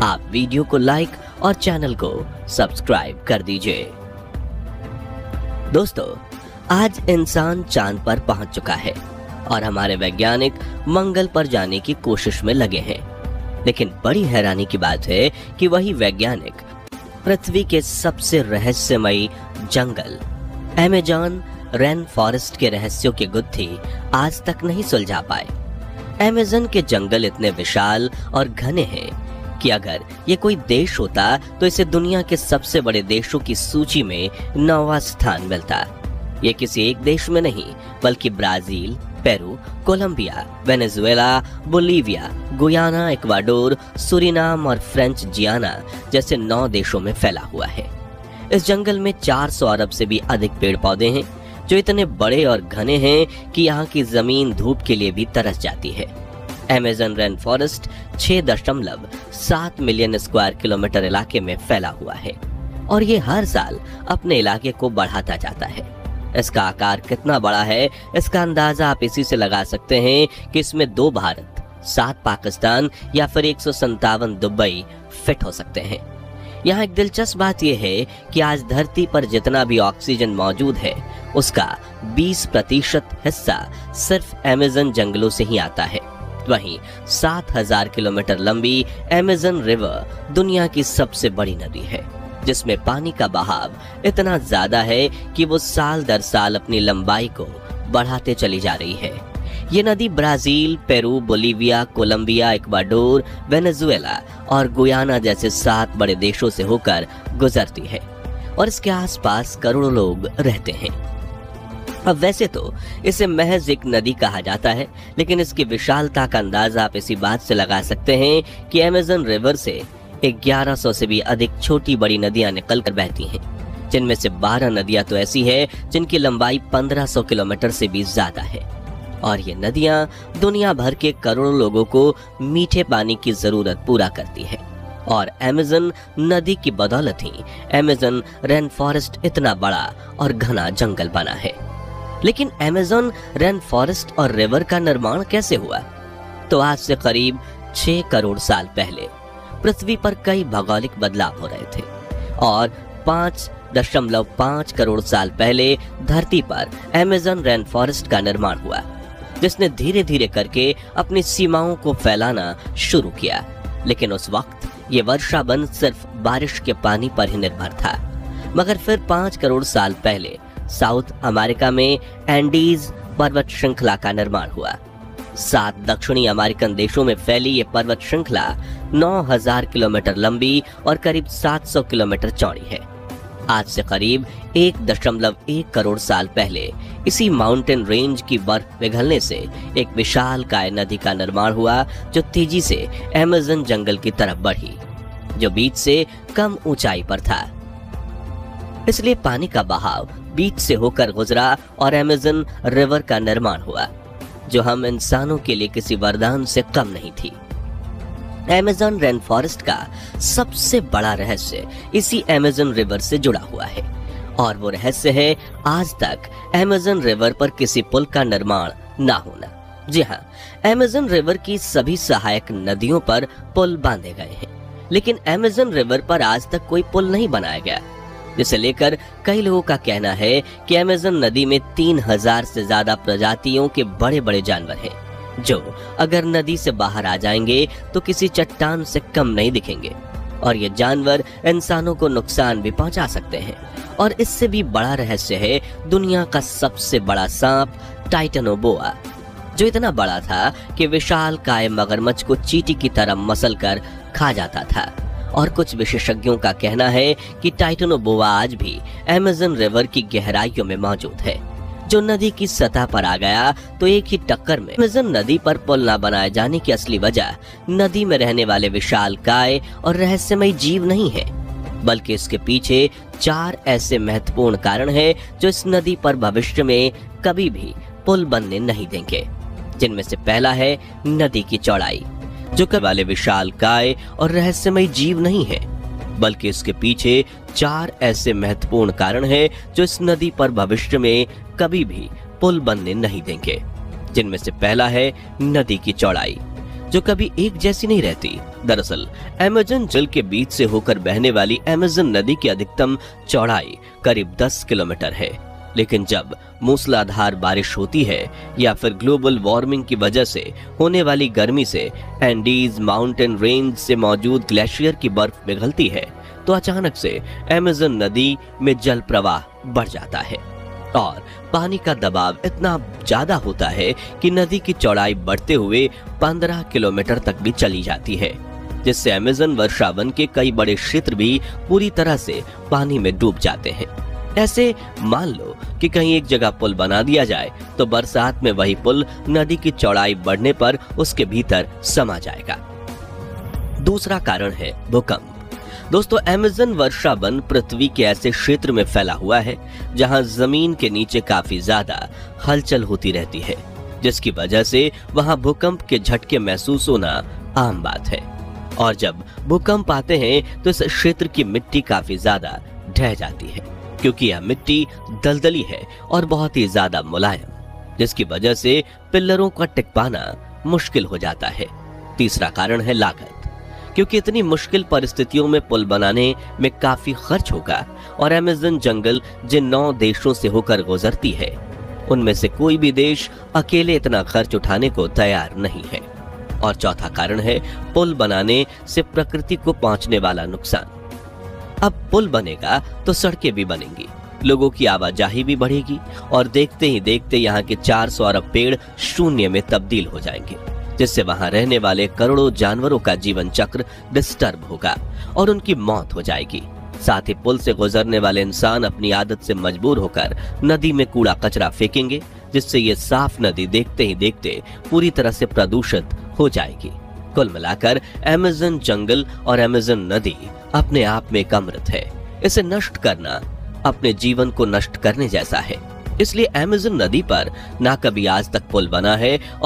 आप वीडियो को लाइक और चैनल को सब्सक्राइब कर दीजिए। दोस्तों, आज इंसान चांद पर पहुंच चुका है और हमारे वैज्ञानिक मंगल पर जाने की कोशिश में लगे हैं। लेकिन बड़ी हैरानी की बात है कि वही वैज्ञानिक पृथ्वी के सबसे रहस्यमयी जंगल अमेज़न रेन फॉरेस्ट के रहस्यों की गुत्थी आज तक नहीं सुलझा पाए। अमेज़न के जंगल इतने विशाल और घने हैं कि अगर ये कोई देश होता तो इसे दुनिया के सबसे बड़े देशों की सूची में 9वां स्थान मिलता। ये किसी एक देश में नहीं बल्कि Brazil, Peru, Colombia, Venezuela, Bolivia, Guyana, Ecuador, Suriname और फ्रेंच जियाना जैसे 9 देशों में फैला हुआ है। इस जंगल में 400 अरब से भी अधिक पेड़ पौधे हैं जो इतने बड़े और घने हैं कि यहाँ की जमीन धूप के लिए भी तरस जाती है। Amazon rain forest 6.7 million square kilometre इलाके में फैला हुआ है और ये हर साल अपने इलाके को बढ़ाता जाता है। इसका आकार कितना बड़ा है, इसका अंदाजा आप इसी से लगा सकते हैं कि इसमें 2 भारत, 7 पाकिस्तान या फिर 157 दुबई फिट हो सकते हैं। यहाँ एक दिलचस्प बात यह है कि आज धरती पर जितना भी ऑक्सीजन मौजूद है उसका 20% हिस्सा सिर्फ अमेज़न जंगलों से ही आता है। वहीं 7000 किलोमीटर लंबी अमेज़न रिवर दुनिया की सबसे बड़ी नदी है, जिसमें पानी का बहाव इतना ज्यादा है कि वो साल दर साल अपनी लंबाई को बढ़ाते चली जा रही है। ये नदी Brazil, Peru, Bolivia, Colombia, Ecuador, Venezuela और गुयाना जैसे 7 बड़े देशों से होकर गुजरती है और इसके आसपास करोड़ों लोग रहते हैं। अब वैसे तो इसे महज एक नदी कहा जाता है, लेकिन इसकी विशालता का अंदाजा आप इसी बात से लगा सकते हैं कि अमेज़न रिवर से 1100 से भी अधिक छोटी बड़ी नदियां निकलकर बहती हैं, जिनमें से 12 नदियां तो ऐसी है जिनकी लंबाई 1500 किलोमीटर से भी ज्यादा है। और ये नदियां दुनिया भर के करोड़ों लोगों को मीठे पानी की जरूरत पूरा करती है और अमेज़न नदी की बदौलत ही अमेज़न रेन फॉरेस्ट इतना बड़ा और घना जंगल बना है। लेकिन अमेज़न रेन फॉरेस्ट और रिवर का निर्माण कैसे हुआ? तो आज से करीब 6 करोड़ साल पहले पृथ्वी पर कई भौगोलिक बदलाव हो रहे थे और 5.5 करोड़ साल पहले धरती पर अमेज़न रेन फॉरेस्ट का निर्माण हुआ, जिसने धीरे धीरे करके अपनी सीमाओं को फैलाना शुरू किया। लेकिन उस वक्त ये वर्षा वन सिर्फ बारिश के पानी पर ही निर्भर था। मगर फिर 5 करोड़ साल पहले साउथ अमेरिका में एंडीज पर्वत श्रृंखला का निर्माण हुआ। 7 दक्षिणी अमेरिकन देशों में फैली ये पर्वत श्रृंखला 9000 किलोमीटर लंबी और करीब 700 किलोमीटर चौड़ी है। आज से करीब 1.1 करोड़ साल पहले इसी माउंटेन रेंज की बर्फ पिघलने से एक विशाल काय नदी का निर्माण हुआ, जो तेजी से अमेज़न जंगल की तरफ बढ़ी, जो बीच से कम ऊंचाई पर था। इसलिए पानी का बहाव बीच से होकर गुजरा और अमेज़न रिवर का निर्माण हुआ, जो हम इंसानों के लिए किसी वरदान से कम नहीं थी। अमेज़न रेन फॉरेस्ट का सबसे बड़ा रहस्य इसी अमेज़न रिवर से जुड़ा हुआ है और वो रहस्य है आज तक अमेज़न रिवर पर किसी पुल का निर्माण ना होना। जी हाँ, अमेज़न रिवर की सभी सहायक नदियों पर पुल बांधे गए हैं, लेकिन अमेज़न रिवर पर आज तक कोई पुल नहीं बनाया गया, जिसे लेकर कई लोगों का कहना है कि अमेज़न नदी में 3000 से ज्यादा प्रजातियों के बड़े बड़े जानवर हैं, जो अगर नदी से बाहर आ जाएंगे तो किसी चट्टान से कम नहीं दिखेंगे और ये जानवर इंसानों को नुकसान भी पहुंचा सकते हैं। और इससे भी बड़ा रहस्य है दुनिया का सबसे बड़ा सांप टाइटनोबोआ, जो इतना बड़ा था कि विशाल काय मगरमच्छ को चींटी की तरह मसलकर खा जाता था। और कुछ विशेषज्ञों का कहना है कि टाइटनोबोआ आज भी अमेज़न रिवर की गहराइयों में मौजूद है, जो नदी की सतह पर आ गया तो एक ही टक्कर में अमेज़न नदी पर पुल न बनाए जाने की असली वजह नदी में रहने वाले विशाल काय और रहस्यमयी जीव नहीं है, बल्कि इसके पीछे 4 ऐसे महत्वपूर्ण कारण हैं जो इस नदी पर भविष्य में कभी भी पुल बनने नहीं देंगे। जिनमें से पहला है नदी की चौड़ाई, जो कभी वाले विशाल काय और रहस्यमयी जीव नहीं है, बल्कि इसके पीछे 4 ऐसे महत्वपूर्ण कारण हैं जो इस नदी पर भविष्य में कभी भी पुल बनने नहीं देंगे। जिनमें से पहला है नदी की चौड़ाई, जो कभी एक जैसी नहीं रहती। दरअसल अमेज़न जल के बीच से होकर बहने वाली अमेज़न नदी की अधिकतम चौड़ाई करीब 10 किलोमीटर है, लेकिन जब मूसलाधार बारिश होती है या फिर ग्लोबल वार्मिंग की वजह से होने वाली गर्मी से एंडीज माउंटेन रेंज से मौजूद ग्लेशियर की बर्फ पिघलती है, तो अचानक से अमेज़न नदी में जल प्रवाह बढ़ जाता है और पानी का दबाव इतना ज्यादा होता है कि नदी की चौड़ाई बढ़ते हुए 15 किलोमीटर तक भी चली जाती है, जिससे अमेज़न वर्षावन के कई बड़े क्षेत्र भी पूरी तरह से पानी में डूब जाते हैं। ऐसे मान लो कि कहीं एक जगह पुल बना दिया जाए तो बरसात में वही पुल नदी की चौड़ाई बढ़ने पर उसके भीतर समा जाएगा। दूसरा कारण है भूकंप। दोस्तों, अमेज़न वर्षावन पृथ्वी के ऐसे क्षेत्र में फैला हुआ है जहां जमीन के नीचे काफी ज्यादा हलचल होती रहती है, जिसकी वजह से वहां भूकंप के झटके महसूस होना आम बात है। और जब भूकंप आते हैं तो इस क्षेत्र की मिट्टी काफी ज्यादा ढह जाती है, क्योंकि यह मिट्टी दलदली है और बहुत ही ज्यादा मुलायम, जिसकी वजह से पिल्लरों का टिक पाना मुश्किल हो जाता है। तीसरा कारण है लागत, क्योंकि इतनी मुश्किल परिस्थितियों में पुल बनाने में काफी खर्च होगा और अमेज़न जंगल जिन 9 देशों से होकर गुजरती है, उनमें से कोई भी देश अकेले इतना खर्च उठाने को तैयार नहीं है। और चौथा कारण है पुल बनाने से प्रकृति को पहुंचने वाला नुकसान। अब पुल बनेगा तो सड़कें भी बनेंगी, लोगों की आवाजाही भी बढ़ेगी और देखते ही देखते यहाँ के 400 अरब पेड़ शून्य में तब्दील हो जाएंगे, जिससे वहां रहने वाले करोड़ों जानवरों का जीवन चक्र डिस्टर्ब होगा और उनकी मौत हो जाएगी। साथ ही पुल से गुजरने वाले इंसान अपनी आदत से मजबूर होकर नदी में कूड़ा कचरा फेंकेंगे, जिससे ये साफ नदी देखते ही देखते पूरी तरह से प्रदूषित हो जाएगी। कुल मिलाकर अमेज़न जंगल और अमेज़न नदी अपने आप में एक अमृत है। इसे नष्ट करना अपने जीवन को नष्ट करने जैसा है। इसलिए अमेज़न नदी पर ना कभी आज तक पुल बना है और